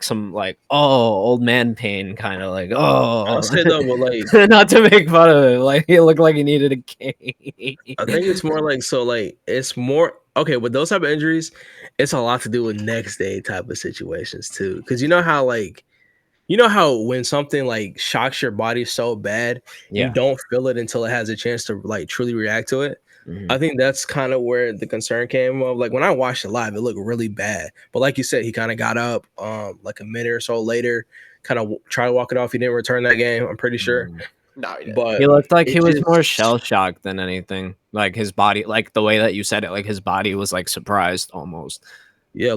some old man pain, kind of like I'll say though, but like not to make fun of it, like he looked like he needed a cane. I think it's more like it's more okay with those type of injuries. It's a lot to do with next day type of situations too, because you know how when something like shocks your body so bad, you don't feel it until it has a chance to like truly react to it. Mm-hmm. I think that's kind of where the concern came of. Like when I watched it live, it looked really bad. But like you said, he kind of got up like a minute or so later, kind of tried to walk it off. He didn't return that game, I'm pretty sure. No, but he looked like he was more shell shocked than anything. Like his body, like the way that you said it, like his body was like surprised almost. Yeah,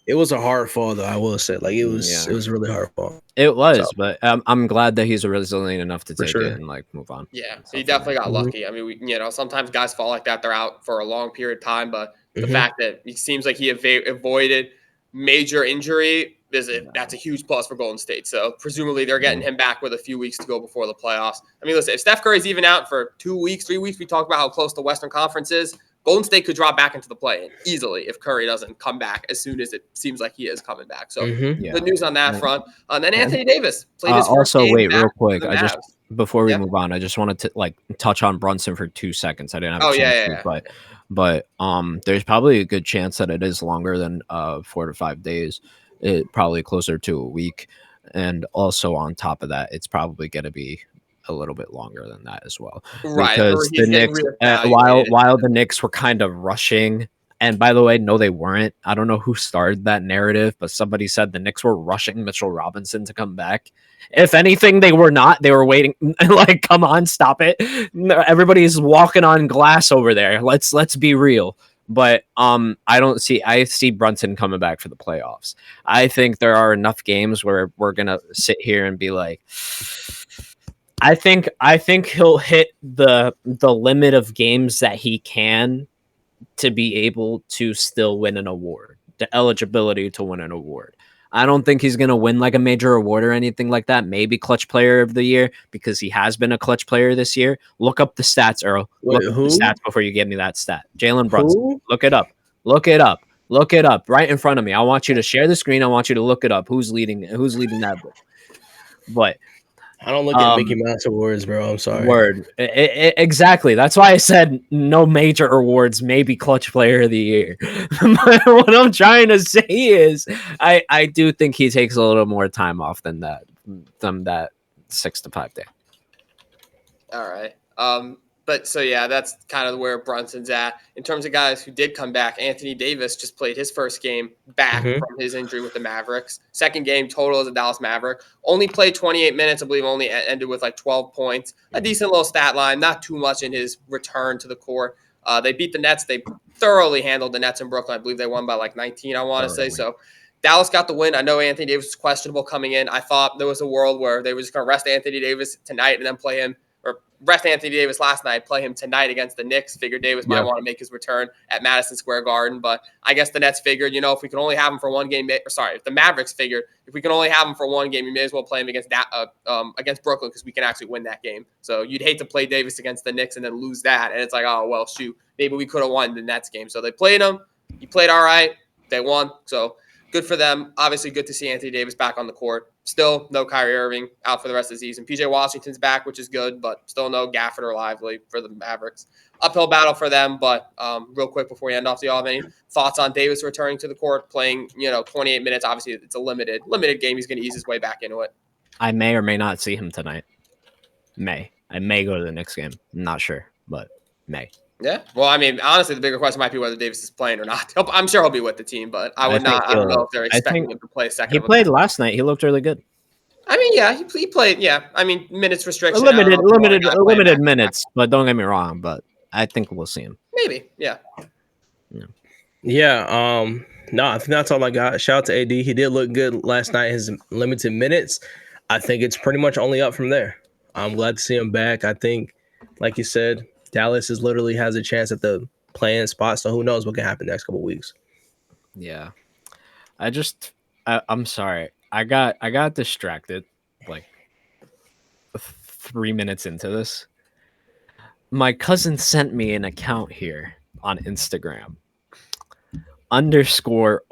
it was a hard fall though. I will say, like it was a really hard fall. It was, but I'm glad that he's resilient enough to take it and like move on. Yeah, so he definitely got lucky. I mean, sometimes guys fall like that; they're out for a long period of time. But the fact that it seems like he avoided major injury that's a huge plus for Golden State. So presumably they're getting him back with a few weeks to go before the playoffs. I mean, listen, if Steph Curry's even out for 2 weeks, 3 weeks, we talk about how close the Western Conference is. Golden State could drop back into the play-in easily if Curry doesn't come back as soon as it seems like he is coming back. So good news on that front. And then Anthony Davis played his first game real quick. Before we move on, I just wanted to like touch on Brunson for 2 seconds. I didn't have a chance to, but there's probably a good chance that it is longer than 4 to 5 days. It probably closer to a week. And also on top of that, it's probably going to be a little bit longer than that as well, right? Because the Knicks, while the Knicks were kind of rushing, and by the way, no, they weren't. I don't know who started that narrative, but somebody said the Knicks were rushing Mitchell Robinson to come back. If anything, they were not. They were waiting. Like, come on, stop it! Everybody's walking on glass over there. Let's be real. But I see Brunson coming back for the playoffs. I think there are enough games where we're gonna sit here and be like, I think he'll hit the limit of games that he can to be able to still win an award, the eligibility to win an award. I don't think he's going to win like a major award or anything like that. Maybe clutch player of the year because he has been a clutch player this year. Look up the stats, Earl. Look up the stats before you give me that stat. Jalen Brunson. Look it up. Look it up right in front of me. I want you to share the screen. I want you to look it up. Who's leading that book? But I don't look at Mickey Mouse awards, bro. I'm sorry. Word. Exactly. That's why I said no major awards, maybe clutch player of the year. What I'm trying to say is I do think he takes a little more time off than that 6 to 5 day. All right. But so, yeah, that's kind of where Brunson's at. In terms of guys who did come back, Anthony Davis just played his first game back from his injury with the Mavericks. Second game total as a Dallas Maverick. Only played 28 minutes. I believe only ended with like 12 points. A decent little stat line. Not too much in his return to the court. They beat the Nets. They thoroughly handled the Nets in Brooklyn. I believe they won by like 19, I want to say. So Dallas got the win. I know Anthony Davis was questionable coming in. I thought there was a world where they were just going to rest Anthony Davis tonight and then play him, or rest Anthony Davis last night, play him tonight against the Knicks. Figured Davis might want to make his return at Madison Square Garden. But I guess the Nets figured, if we can only have him for one game, if the Mavericks figured if we can only have him for one game, we may as well play him against Brooklyn because we can actually win that game. So you'd hate to play Davis against the Knicks and then lose that. And it's like, oh, well, shoot, maybe we could have won the Nets game. So they played him. He played all right. They won. So good for them. Obviously, good to see Anthony Davis back on the court. Still no Kyrie Irving out for the rest of the season. PJ Washington's back, which is good, but still no Gafford or Lively for the Mavericks. Uphill battle for them, but real quick before we end off, do y'all have any thoughts on Davis returning to the court, playing 28 minutes? Obviously, it's a limited game. He's going to ease his way back into it. I may or may not see him tonight. I may go to the Knicks game. I'm not sure, but may. Yeah. Well, I mean, honestly, the bigger question might be whether Davis is playing or not. I'm sure he'll be with the team, but I don't know if they're expecting him to play second. He played last night. He looked really good. I mean, yeah, he played. Yeah, I mean, minutes restriction. Limited minutes, but don't get me wrong. But I think we'll see him. Maybe. Yeah. Yeah. No, I think that's all I got. Shout out to AD. He did look good last night. His limited minutes. I think it's pretty much only up from there. I'm glad to see him back. I think, like you said, Dallas literally has a chance at the play-in spot, so who knows what can happen next couple of weeks. Yeah. I'm sorry. I got distracted like 3 minutes into this. my cousin sent me an account here on Instagram. _Omar.hater.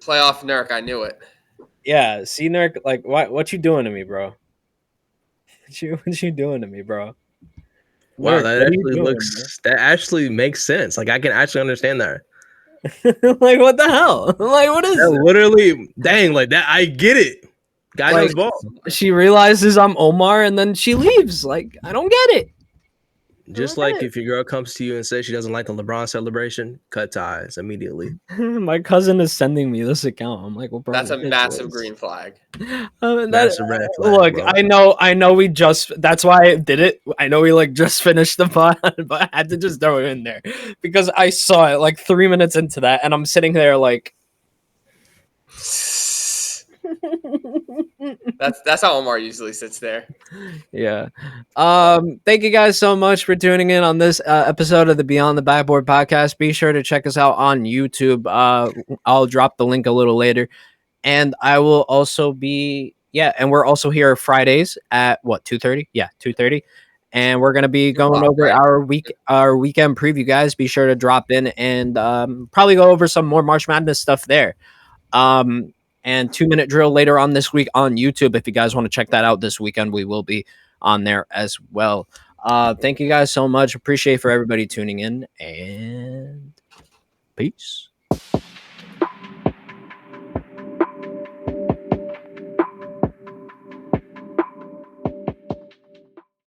Playoff Nurk, I knew it. Yeah, see, Nurk, like, what you doing to me, bro? What you doing to me, bro? Wow, Nurk, that actually makes sense. Like, I can actually understand that. Like, what the hell? Like, what is that? Literally, dang, like that. I get it. Guy knows ball. She realizes I'm Omar and then she leaves. Like, I don't get it. Just like if your girl comes to you and says she doesn't like the LeBron celebration, cut ties immediately. My cousin is sending me this account. I'm like, well, bro, that's a massive green flag. Massive red flag. Look, bro. I know. We just that's why I did it. I know we like just finished the pod, but I had to just throw it in there because I saw it like 3 minutes into that, and I'm sitting there like. That's how Omar usually sits there. Yeah. Thank you guys so much for tuning in on this episode of the Beyond the Backboard podcast. Be sure to check us out on YouTube. I'll drop the link a little later, and I will also be and we're also here Fridays at 2:30. Yeah, 2:30. And we're gonna be going over our weekend preview, guys. Be sure to drop in and probably go over some more March Madness stuff there. And 2-minute drill later on this week on YouTube. If you guys want to check that out this weekend, we will be on there as well. Thank you guys so much. Appreciate for everybody tuning in, and peace.